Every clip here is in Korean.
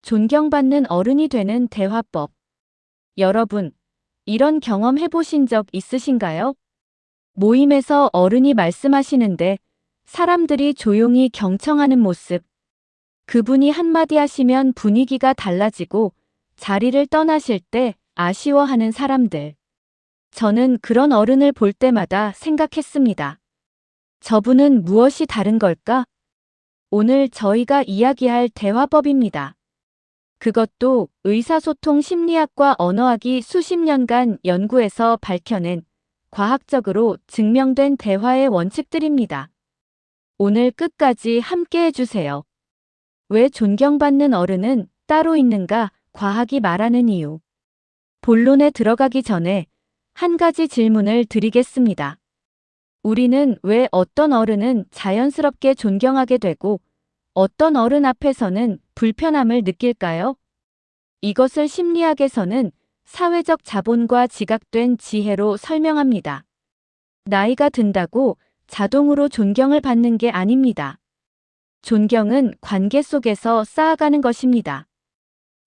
존경받는 어른이 되는 대화법. 여러분, 이런 경험 해보신 적 있으신가요? 모임에서 어른이 말씀하시는데 사람들이 조용히 경청하는 모습. 그분이 한마디 하시면 분위기가 달라지고 자리를 떠나실 때 아쉬워하는 사람들. 저는 그런 어른을 볼 때마다 생각했습니다. 저분은 무엇이 다른 걸까? 오늘 저희가 이야기할 대화법입니다. 그것도 의사소통 심리학과 언어학이 수십 년간 연구해서 밝혀낸 과학적으로 증명된 대화의 원칙들입니다. 오늘 끝까지 함께 해주세요. 왜 존경받는 어른은 따로 있는가? 과학이 말하는 이유. 본론에 들어가기 전에 한 가지 질문을 드리겠습니다. 우리는 왜 어떤 어른은 자연스럽게 존경하게 되고 어떤 어른 앞에서는 불편함을 느낄까요? 이것을 심리학에서는 사회적 자본과 지각된 지혜로 설명합니다. 나이가 든다고 자동으로 존경을 받는 게 아닙니다. 존경은 관계 속에서 쌓아가는 것입니다.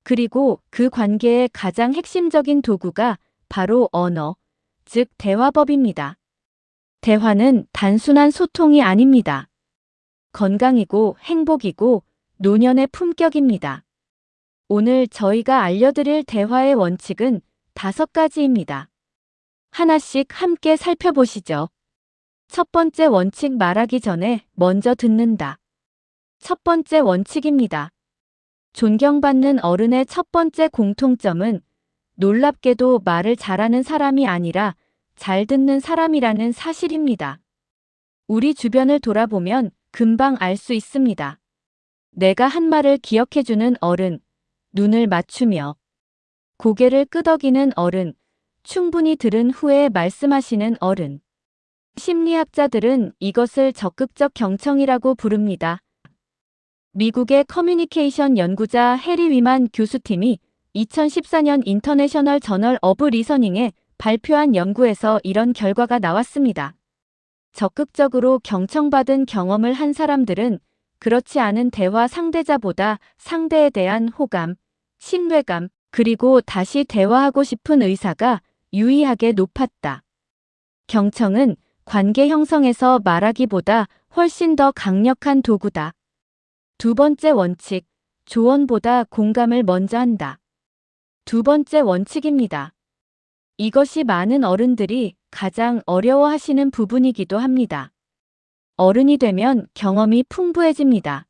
그리고 그 관계의 가장 핵심적인 도구가 바로 언어, 즉 대화법입니다. 대화는 단순한 소통이 아닙니다. 건강이고 행복이고 노년의 품격입니다. 오늘 저희가 알려드릴 대화의 원칙은 5가지입니다. 하나씩 함께 살펴보시죠. 첫 번째 원칙, 말하기 전에 먼저 듣는다. 첫 번째 원칙입니다. 존경받는 어른의 첫 번째 공통점은 놀랍게도 말을 잘하는 사람이 아니라 잘 듣는 사람이라는 사실입니다. 우리 주변을 돌아보면 금방 알 수 있습니다. 내가 한 말을 기억해주는 어른, 눈을 맞추며 고개를 끄덕이는 어른, 충분히 들은 후에 말씀하시는 어른. 심리학자들은 이것을 적극적 경청이라고 부릅니다. 미국의 커뮤니케이션 연구자 해리 위만 교수팀이 2014년 인터내셔널 저널 오브 리서닝에 발표한 연구에서 이런 결과가 나왔습니다. 적극적으로 경청받은 경험을 한 사람들은 그렇지 않은 대화 상대자보다 상대에 대한 호감, 신뢰감, 그리고 다시 대화하고 싶은 의사가 유의하게 높았다. 경청은 관계 형성에서 말하기보다 훨씬 더 강력한 도구다. 두 번째 원칙, 조언보다 공감을 먼저 한다. 두 번째 원칙입니다. 이것이 많은 어른들이 가장 어려워하시는 부분이기도 합니다. 어른이 되면 경험이 풍부해집니다.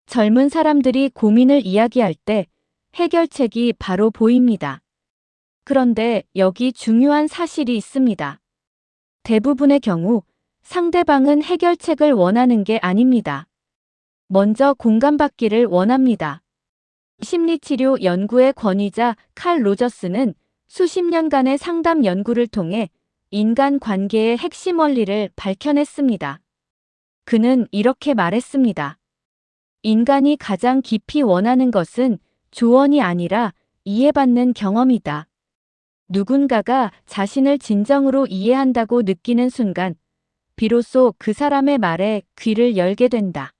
젊은 사람들이 고민을 이야기할 때 해결책이 바로 보입니다. 그런데 여기 중요한 사실이 있습니다. 대부분의 경우 상대방은 해결책을 원하는 게 아닙니다. 먼저 공감받기를 원합니다. 심리치료 연구의 권위자 칼 로저스는 수십 년간의 상담 연구를 통해 인간 관계의 핵심 원리를 밝혀냈습니다. 그는 이렇게 말했습니다. 인간이 가장 깊이 원하는 것은 조언이 아니라 이해받는 경험이다. 누군가가 자신을 진정으로 이해한다고 느끼는 순간, 비로소 그 사람의 말에 귀를 열게 된다.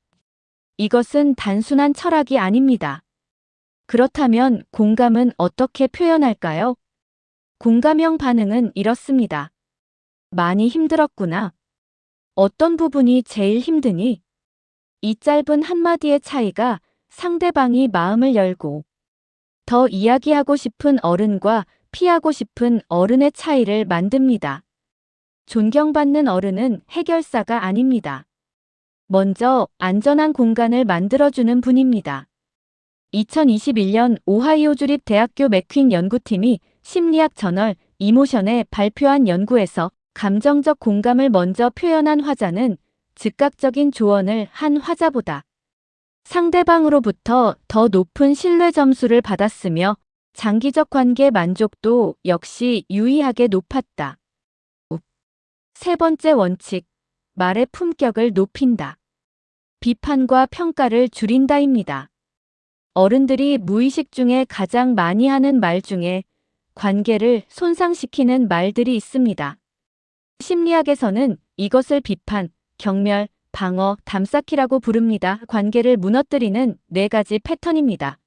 이것은 단순한 철학이 아닙니다. 그렇다면 공감은 어떻게 표현할까요? 공감형 반응은 이렇습니다. 많이 힘들었구나. 어떤 부분이 제일 힘드니? 이 짧은 한마디의 차이가 상대방이 마음을 열고 더 이야기하고 싶은 어른과 피하고 싶은 어른의 차이를 만듭니다. 존경받는 어른은 해결사가 아닙니다. 먼저 안전한 공간을 만들어주는 분입니다. 2021년 오하이오 주립 대학교 맥퀸 연구팀이 심리학 저널 이모션에 발표한 연구에서 감정적 공감을 먼저 표현한 화자는 즉각적인 조언을 한 화자보다 상대방으로부터 더 높은 신뢰 점수를 받았으며 장기적 관계 만족도 역시 유의하게 높았다. 세 번째 원칙, 말의 품격을 높인다. 비판과 평가를 줄인다입니다. 어른들이 무의식 중에 가장 많이 하는 말 중에 관계를 손상시키는 말들이 있습니다. 심리학에서는 이것을 비판, 경멸, 방어, 담쌓기라고 부릅니다. 관계를 무너뜨리는 4가지 패턴입니다.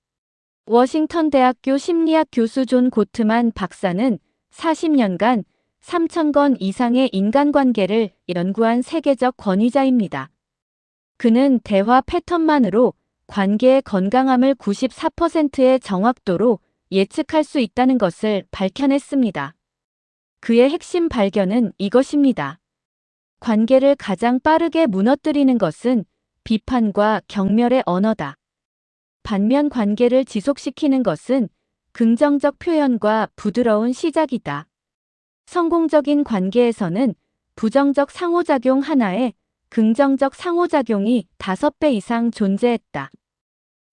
워싱턴 대학교 심리학 교수 존 고트만 박사는 40년간 3,000건 이상의 인간관계를 연구한 세계적 권위자입니다. 그는 대화 패턴만으로 관계의 건강함을 94%의 정확도로 예측할 수 있다는 것을 밝혀냈습니다. 그의 핵심 발견은 이것입니다. 관계를 가장 빠르게 무너뜨리는 것은 비판과 경멸의 언어다. 반면 관계를 지속시키는 것은 긍정적 표현과 부드러운 시작이다. 성공적인 관계에서는 부정적 상호작용 하나에 긍정적 상호작용이 5배 이상 존재했다.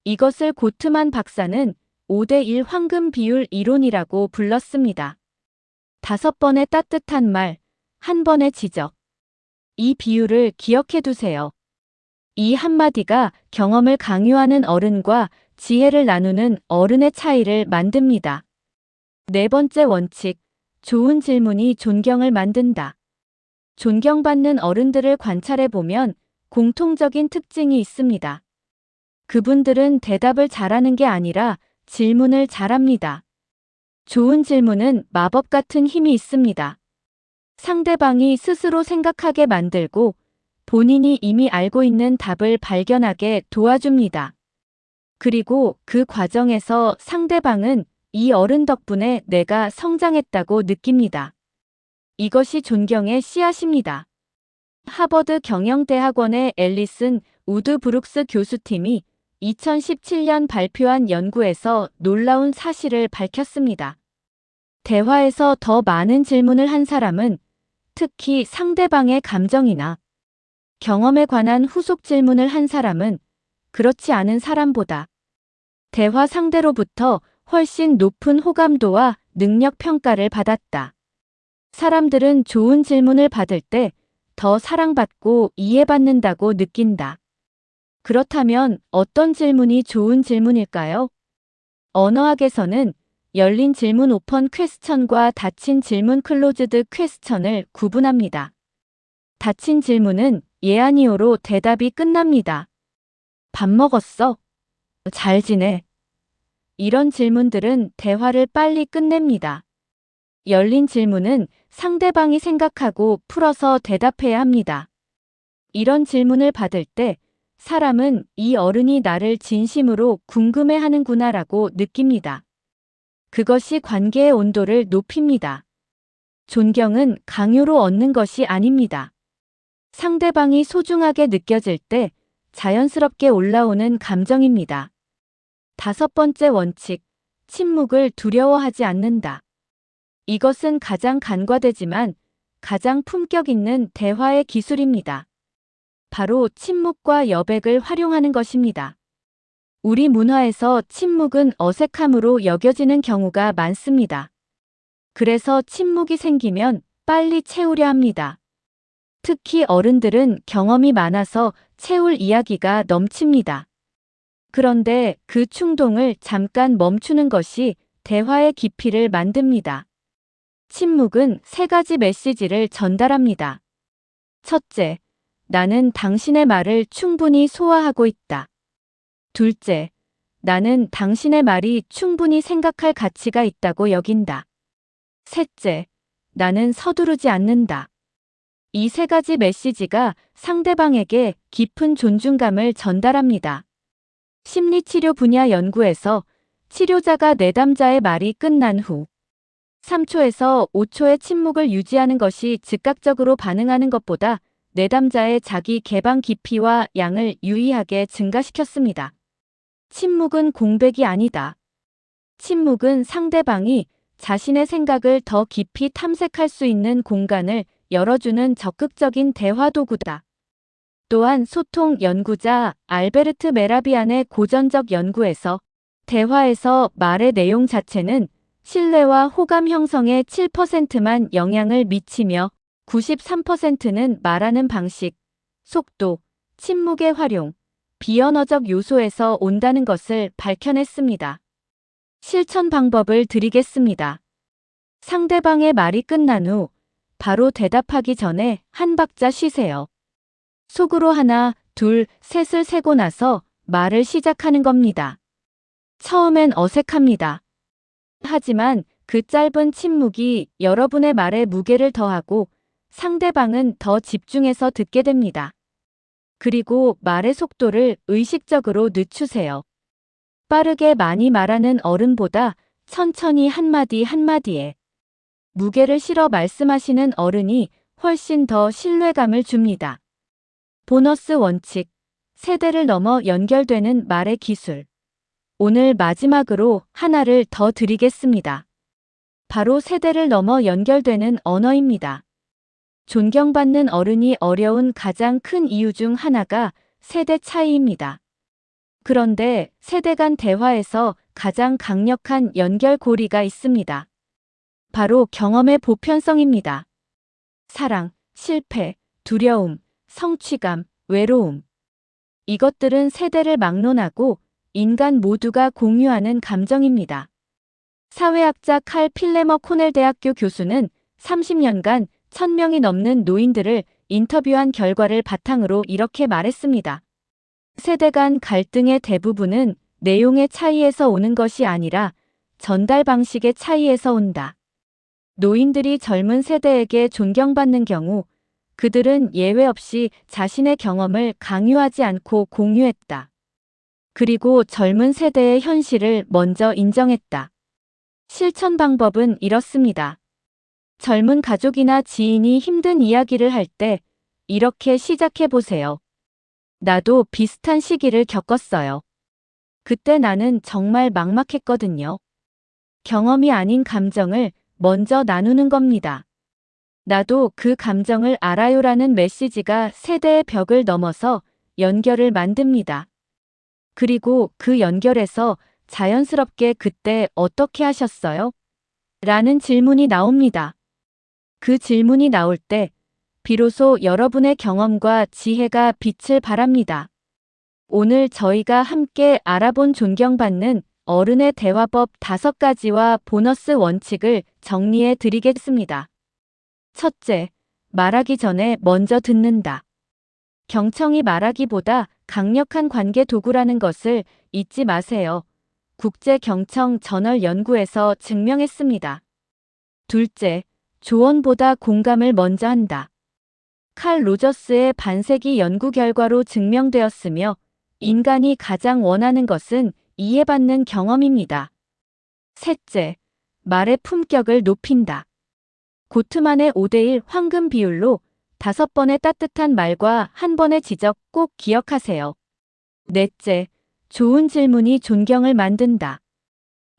이것을 고트만 박사는 5대1 황금 비율 이론이라고 불렀습니다. 5번의 따뜻한 말, 1번의 지적. 이 비율을 기억해 두세요. 이 한마디가 경험을 강요하는 어른과 지혜를 나누는 어른의 차이를 만듭니다. 4번째 원칙, 좋은 질문이 존경을 만든다. 존경받는 어른들을 관찰해보면 공통적인 특징이 있습니다. 그분들은 대답을 잘하는 게 아니라 질문을 잘합니다. 좋은 질문은 마법 같은 힘이 있습니다. 상대방이 스스로 생각하게 만들고 본인이 이미 알고 있는 답을 발견하게 도와줍니다. 그리고 그 과정에서 상대방은 이 어른 덕분에 내가 성장했다고 느낍니다. 이것이 존경의 씨앗입니다. 하버드 경영대학원의 앨리슨 우드 브룩스 교수팀이 2017년 발표한 연구에서 놀라운 사실을 밝혔습니다. 대화에서 더 많은 질문을 한 사람은 특히 상대방의 감정이나 경험에 관한 후속 질문을 한 사람은 그렇지 않은 사람보다 대화 상대로부터 훨씬 높은 호감도와 능력 평가를 받았다. 사람들은 좋은 질문을 받을 때 더 사랑받고 이해받는다고 느낀다. 그렇다면 어떤 질문이 좋은 질문일까요? 언어학에서는 열린 질문 오픈 퀘스천과 닫힌 질문 클로즈드 퀘스천을 구분합니다. 닫힌 질문은 예 아니오로 대답이 끝납니다. 밥 먹었어? 잘 지내? 이런 질문들은 대화를 빨리 끝냅니다. 열린 질문은 상대방이 생각하고 풀어서 대답해야 합니다. 이런 질문을 받을 때 사람은 이 어른이 나를 진심으로 궁금해하는구나라고 느낍니다. 그것이 관계의 온도를 높입니다. 존경은 강요로 얻는 것이 아닙니다. 상대방이 소중하게 느껴질 때 자연스럽게 올라오는 감정입니다. 5번째 원칙, 침묵을 두려워하지 않는다. 이것은 가장 간과되지만 가장 품격 있는 대화의 기술입니다. 바로 침묵과 여백을 활용하는 것입니다. 우리 문화에서 침묵은 어색함으로 여겨지는 경우가 많습니다. 그래서 침묵이 생기면 빨리 채우려 합니다. 특히 어른들은 경험이 많아서 채울 이야기가 넘칩니다. 그런데 그 충동을 잠깐 멈추는 것이 대화의 깊이를 만듭니다. 침묵은 3가지 메시지를 전달합니다. 첫째, 나는 당신의 말을 충분히 소화하고 있다. 둘째, 나는 당신의 말이 충분히 생각할 가치가 있다고 여긴다. 셋째, 나는 서두르지 않는다. 이 3가지 메시지가 상대방에게 깊은 존중감을 전달합니다. 심리치료 분야 연구에서 치료자가 내담자의 말이 끝난 후 3초에서 5초의 침묵을 유지하는 것이 즉각적으로 반응하는 것보다 내담자의 자기 개방 깊이와 양을 유의하게 증가시켰습니다. 침묵은 공백이 아니다. 침묵은 상대방이 자신의 생각을 더 깊이 탐색할 수 있는 공간을 열어주는 적극적인 대화 도구다. 또한 소통 연구자 알베르트 메라비안의 고전적 연구에서 대화에서 말의 내용 자체는 신뢰와 호감 형성에 7%만 영향을 미치며 93%는 말하는 방식, 속도, 침묵의 활용, 비언어적 요소에서 온다는 것을 밝혀냈습니다. 실천 방법을 드리겠습니다. 상대방의 말이 끝난 후 바로 대답하기 전에 한 박자 쉬세요. 속으로 하나, 둘, 셋을 세고 나서 말을 시작하는 겁니다. 처음엔 어색합니다. 하지만 그 짧은 침묵이 여러분의 말에 무게를 더하고 상대방은 더 집중해서 듣게 됩니다. 그리고 말의 속도를 의식적으로 늦추세요. 빠르게 많이 말하는 어른보다 천천히 한마디 한마디에 무게를 실어 말씀하시는 어른이 훨씬 더 신뢰감을 줍니다. 보너스 원칙, 세대를 넘어 연결되는 말의 기술. 오늘 마지막으로 하나를 더 드리겠습니다. 바로 세대를 넘어 연결되는 언어입니다. 존경받는 어른이 어려운 가장 큰 이유 중 하나가 세대 차이입니다. 그런데 세대 간 대화에서 가장 강력한 연결고리가 있습니다. 바로 경험의 보편성입니다. 사랑, 실패, 두려움, 성취감, 외로움. 이것들은 세대를 막론하고 인간 모두가 공유하는 감정입니다. 사회학자 칼 필레머 코넬 대학교 교수는 30년간 1000명이 넘는 노인들을 인터뷰한 결과를 바탕으로 이렇게 말했습니다. 세대 간 갈등의 대부분은 내용의 차이에서 오는 것이 아니라 전달 방식의 차이에서 온다. 노인들이 젊은 세대에게 존경받는 경우 그들은 예외 없이 자신의 경험을 강요하지 않고 공유했다. 그리고 젊은 세대의 현실을 먼저 인정했다. 실천 방법은 이렇습니다. 젊은 가족이나 지인이 힘든 이야기를 할 때 이렇게 시작해 보세요. 나도 비슷한 시기를 겪었어요. 그때 나는 정말 막막했거든요. 경험이 아닌 감정을 먼저 나누는 겁니다. 나도 그 감정을 알아요라는 메시지가 세대의 벽을 넘어서 연결을 만듭니다. 그리고 그 연결에서 자연스럽게 그때 어떻게 하셨어요? 라는 질문이 나옵니다. 그 질문이 나올 때 비로소 여러분의 경험과 지혜가 빛을 발합니다. 오늘 저희가 함께 알아본 존경받는 어른의 대화법 5가지와 보너스 원칙을 정리해 드리겠습니다. 첫째, 말하기 전에 먼저 듣는다. 경청이 말하기보다 강력한 관계 도구라는 것을 잊지 마세요. 국제 경청 저널 연구에서 증명했습니다. 둘째, 조언보다 공감을 먼저 한다. 칼 로저스의 반세기 연구 결과로 증명되었으며 인간이 가장 원하는 것은 이해받는 경험입니다. 셋째, 말의 품격을 높인다. 고트만의 5대1 황금 비율로 5번의 따뜻한 말과 1번의 지적 꼭 기억하세요. 넷째, 좋은 질문이 존경을 만든다.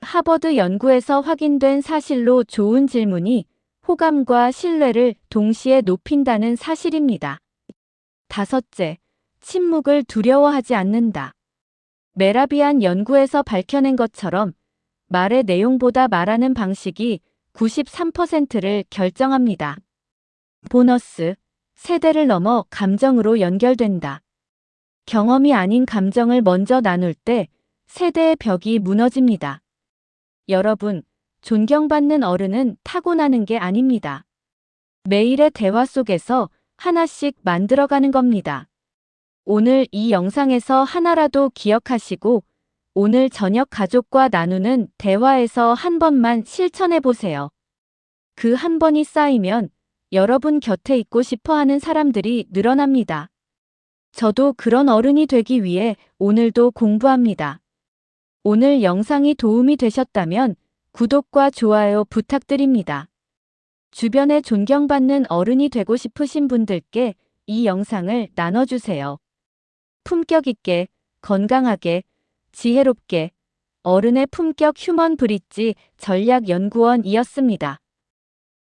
하버드 연구에서 확인된 사실로 좋은 질문이 호감과 신뢰를 동시에 높인다는 사실입니다. 다섯째, 침묵을 두려워하지 않는다. 메라비안 연구에서 밝혀낸 것처럼 말의 내용보다 말하는 방식이 93%를 결정합니다. 보너스, 세대를 넘어 감정으로 연결된다. 경험이 아닌 감정을 먼저 나눌 때 세대의 벽이 무너집니다. 여러분, 존경받는 어른은 타고나는 게 아닙니다. 매일의 대화 속에서 하나씩 만들어가는 겁니다. 오늘 이 영상에서 하나라도 기억하시고 오늘 저녁 가족과 나누는 대화에서 한 번만 실천해 보세요. 그 한 번이 쌓이면 여러분 곁에 있고 싶어 하는 사람들이 늘어납니다. 저도 그런 어른이 되기 위해 오늘도 공부합니다. 오늘 영상이 도움이 되셨다면 구독과 좋아요 부탁드립니다. 주변에 존경받는 어른이 되고 싶으신 분들께 이 영상을 나눠주세요. 품격 있게, 건강하게, 지혜롭게 어른의 품격 휴먼 브릿지 전략연구원이었습니다.